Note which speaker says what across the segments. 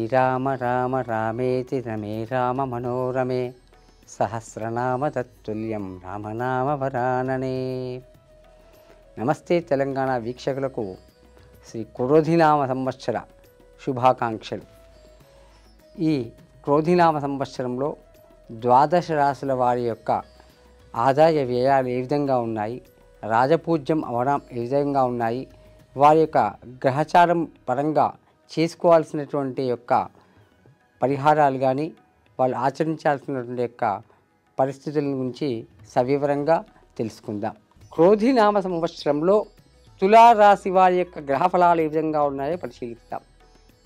Speaker 1: శ్రీరామ రామ రామేతి రమే రామ మనోరమే సహస్రనామ తత్తుల్యం రామనామ వరాననే. నమస్తే తెలంగాణ వీక్షకులకు శ్రీ క్రోధినామ సంవత్సర శుభాకాంక్షలు. ఈ క్రోధినామ సంవత్సరంలో ద్వాదశ రాశుల వారి యొక్క ఆదాయ వ్యయాలు ఏ విధంగా ఉన్నాయి, రాజపూజ్యం అవడం ఏ విధంగా ఉన్నాయి, వారి యొక్క గ్రహచారం పరంగా చేసుకోవాల్సినటువంటి యొక్క పరిహారాలు కానీ వాళ్ళు ఆచరించాల్సినటువంటి యొక్క పరిస్థితుల గురించి సవివరంగా తెలుసుకుందాం. క్రోధినామ సంవత్సరంలో తులారాశి వారి యొక్క గ్రహ ఫలాలు ఏ విధంగా ఉన్నాయో పరిశీలిస్తాం.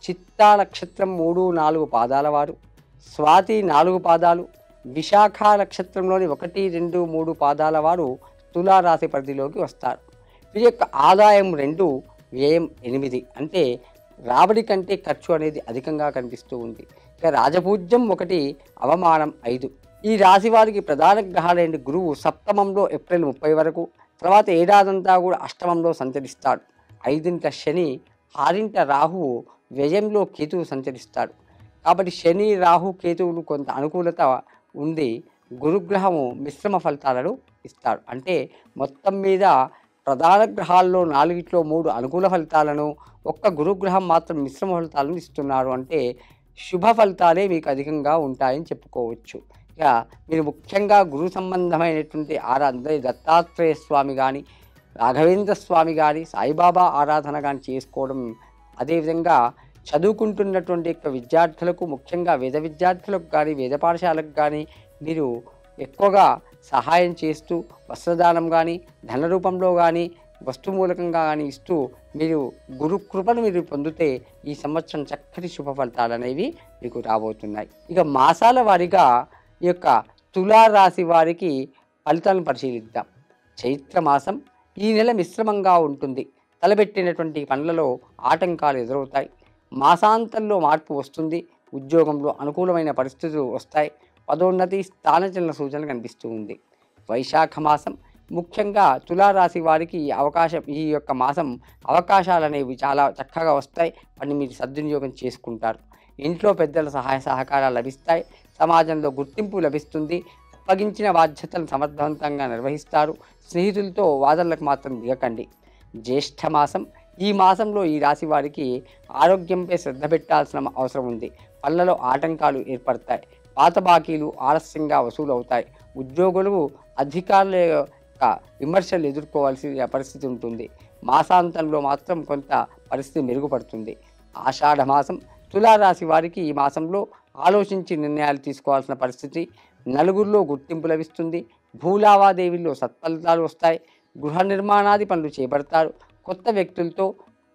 Speaker 1: చిత్తా నక్షత్రం 3, 4 పాదాల వారు, స్వాతి 4 పాదాలు, విశాఖ నక్షత్రంలోని 1, 2, 3 పాదాల వారు తులారాశి పరిధిలోకి వస్తారు. వీరి యొక్క ఆదాయం 2, వ్యయం 8. అంటే రాబడి కంటే ఖర్చు అనేది అధికంగా కనిపిస్తూ ఉంది. ఇక రాజపూజ్యం 1, అవమానం 5. ఈ రాశి వారికి ప్రధాన గ్రహాలైన గురువు సప్తమంలో ఏప్రిల్ 30 వరకు, తర్వాత ఏడాదంతా కూడా అష్టమంలో సంచరిస్తాడు. 5ంట శని, 6ంట రాహువు, వ్యయంలో కేతువు సంచరిస్తాడు. కాబట్టి శని, రాహు, కేతువులు కొంత అనుకూలత ఉంది. గురుగ్రహము మిశ్రమ ఫలితాలను ఇస్తాడు. అంటే మొత్తం మీద ప్రధాన గ్రహాల్లో 4ట్లో 3 అనుకూల ఫలితాలను, ఒక్క గురుగ్రహం మాత్రం మిశ్రమ ఫలితాలను ఇస్తున్నారు. అంటే శుభ ఫలితాలే మీకు అధికంగా ఉంటాయని చెప్పుకోవచ్చు. ఇక మీరు ముఖ్యంగా గురు సంబంధమైనటువంటి ఆరాధన దత్తాత్రేయ స్వామి కానీ, రాఘవేంద్ర స్వామి కానీ, సాయిబాబా ఆరాధన కానీ చేసుకోవడం, అదేవిధంగా చదువుకుంటున్నటువంటి యొక్క విద్యార్థులకు, ముఖ్యంగా వేద విద్యార్థులకు కానీ, వేద పాఠశాలకు కానీ మీరు ఎక్కువగా సహాయం చేస్తూ వస్త్రదానం కానీ, ధన రూపంలో కానీ, వస్తు మూలకంగా కానీ ఇస్తూ మీరు గురు కృపను మీరు పొందితే ఈ సంవత్సరం చక్కటి శుభ ఫలితాలు అనేవి మీకు రాబోతున్నాయి. ఇక మాసాల వారీగా ఈ యొక్క తులారాశి వారికి ఫలితాలను పరిశీలిద్దాం. చైత్ర మాసం ఈ నెల మిశ్రమంగా ఉంటుంది. తలబెట్టినటువంటి పనులలో ఆటంకాలు ఎదురవుతాయి. మాసాంతంలో మార్పు వస్తుంది. ఉద్యోగంలో అనుకూలమైన పరిస్థితులు వస్తాయి. పదోన్నతి, స్థానచలన సూచనలు కనిపిస్తూ ఉంది. వైశాఖ మాసం ముఖ్యంగా తులారాశి వారికి ఈ యొక్క మాసం అవకాశాలు అనేవి చాలా చక్కగా వస్తాయి. వాటిని మీరు సద్వినియోగం చేసుకుంటారు. ఇంట్లో పెద్దల సహాయ సహకారాలు లభిస్తాయి. సమాజంలో గుర్తింపు లభిస్తుంది. అప్పగించిన బాధ్యతలను సమర్థవంతంగా నిర్వహిస్తారు. స్నేహితులతో వాదనలకు మాత్రం దిగకండి. జ్యేష్ఠ మాసం ఈ మాసంలో ఈ రాశి వారికి ఆరోగ్యంపై శ్రద్ధ పెట్టాల్సిన అవసరం ఉంది. పనులలో ఆటంకాలు ఏర్పడతాయి. పాత బాకీలు ఆలస్యంగా వసూలు అవుతాయి. ఉద్యోగులు అధికారుల యొక్క విమర్శలు ఎదుర్కోవాల్సిన పరిస్థితి ఉంటుంది. మాసాంతంలో మాత్రం కొంత పరిస్థితి మెరుగుపడుతుంది. ఆషాఢ మాసం తులారాశి వారికి ఈ మాసంలో ఆలోచించి నిర్ణయాలు తీసుకోవాల్సిన పరిస్థితి. నలుగురిలో గుర్తింపు లభిస్తుంది. భూలావాదేవీల్లో సత్ఫలితాలు వస్తాయి. గృహ నిర్మాణాది పనులు చేపడతారు. కొత్త వ్యక్తులతో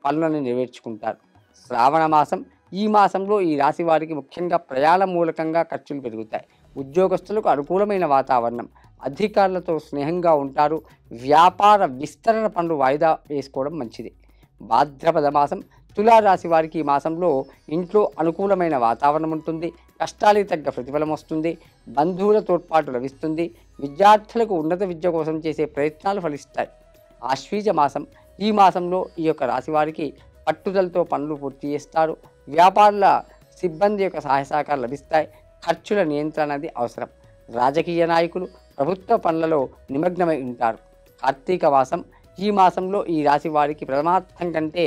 Speaker 1: పనులను నెరవేర్చుకుంటారు. శ్రావణ మాసం ఈ మాసంలో ఈ రాశి వారికి ముఖ్యంగా ప్రయాణ మూలకంగా ఖర్చులు పెరుగుతాయి. ఉద్యోగస్తులకు అనుకూలమైన వాతావరణం. అధికారులతో స్నేహంగా ఉంటారు. వ్యాపార విస్తరణ పనులు వాయిదా వేసుకోవడం మంచిది. భాద్రపద మాసం తులారాశి వారికి ఈ మాసంలో ఇంట్లో అనుకూలమైన వాతావరణం ఉంటుంది. కష్టాలకు తగ్గ ప్రతిఫలం వస్తుంది. బంధువుల తోడ్పాటు లభిస్తుంది. విద్యార్థులకు ఉన్నత విద్య కోసం చేసే ప్రయత్నాలు ఫలిస్తాయి. ఆశ్వీజ మాసం ఈ మాసంలో ఈ యొక్క రాశి వారికి పట్టుదలతో పనులు పూర్తి చేస్తారు. వ్యాపారుల సిబ్బంది యొక్క సహాయ సహకారాలు లభిస్తాయి. ఖర్చుల నియంత్రణ అనేది అవసరం. రాజకీయ నాయకులు ప్రభుత్వ పనులలో నిమగ్నమై ఉంటారు. కార్తీక మాసం ఈ మాసంలో ఈ రాశి వారికి ప్రథమార్థం కంటే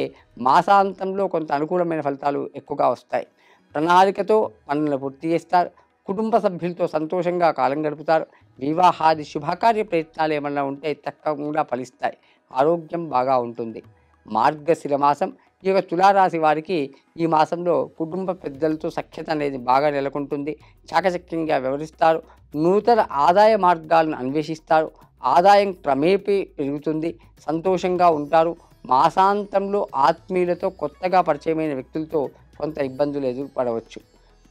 Speaker 1: మాసాంతంలో కొంత అనుకూలమైన ఫలితాలు ఎక్కువగా వస్తాయి. ప్రణాళికతో పనులను పూర్తి చేస్తారు. కుటుంబ సభ్యులతో సంతోషంగా కాలం గడుపుతారు. వివాహాది శుభకార్య ప్రయత్నాలు ఏమన్నా ఉంటే తప్పకుండా ఫలిస్తాయి. ఆరోగ్యం బాగా ఉంటుంది. మార్గశిర మాసం ఈ యొక్క తులారాశి వారికి ఈ మాసంలో కుటుంబ పెద్దలతో సఖ్యత అనేది బాగా నెలకొంటుంది. చాకచక్యంగా వ్యవహరిస్తారు. నూతన ఆదాయ మార్గాలను అన్వేషిస్తారు. ఆదాయం క్రమేపీ పెరుగుతుంది. సంతోషంగా ఉంటారు. మాసాంతంలో ఆత్మీయులతో కొత్తగా పరిచయమైన వ్యక్తులతో కొంత ఇబ్బందులు ఎదుర్పడవచ్చు.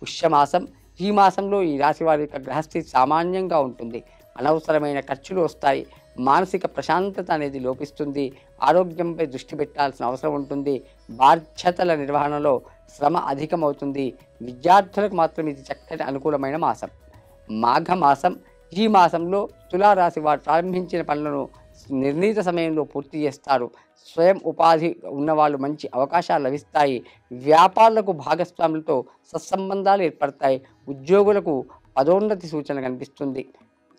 Speaker 1: పుష్యమాసం ఈ మాసంలో ఈ రాశి వారి యొక్క గ్రహస్థితి సామాన్యంగా ఉంటుంది. అనవసరమైన ఖర్చులు వస్తాయి. మానసిక ప్రశాంతత అనేది లోపిస్తుంది. ఆరోగ్యంపై దృష్టి పెట్టాల్సిన అవసరం ఉంటుంది. బాధ్యతల నిర్వహణలో శ్రమ అధికమవుతుంది. విద్యార్థులకు మాత్రం ఇది చక్కటి అనుకూలమైన మాసం. మాఘమాసం ఈ మాసంలో తులారాశి వారు ప్రారంభించిన పనులను నిర్ణీత సమయంలో పూర్తి చేస్తారు. స్వయం ఉపాధి ఉన్నవాళ్ళు మంచి అవకాశాలు లభిస్తాయి. వ్యాపారులకు భాగస్వాములతో సత్సంబంధాలు ఏర్పడతాయి. ఉద్యోగులకు పదోన్నతి సూచన కనిపిస్తుంది.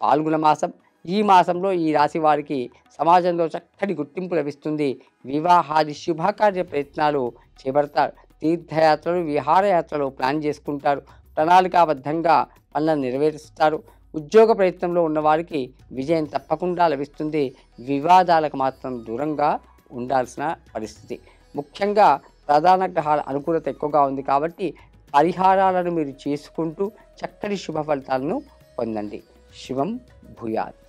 Speaker 1: పాల్గొన మాసం, ఈ మాసంలో ఈ రాశి వారికి సమాజంలో చక్కటి గుర్తింపు లభిస్తుంది. వివాహాది శుభకార్య ప్రయత్నాలు చేపడతారు. తీర్థయాత్రలు, విహారయాత్రలు ప్లాన్ చేసుకుంటారు. ప్రణాళికాబద్ధంగా పనులను నెరవేరుస్తారు. ఉద్యోగ ప్రయత్నంలో ఉన్నవారికి విజయం తప్పకుండా లభిస్తుంది. వివాదాలకు మాత్రం దూరంగా ఉండాల్సిన పరిస్థితి. ముఖ్యంగా ప్రధాన గ్రహాల అనుకూలత ఎక్కువగా ఉంది కాబట్టి పరిహారాలను మీరు చేసుకుంటూ చక్కటి శుభ ఫలితాలను పొందండి. శివం భూయాత్.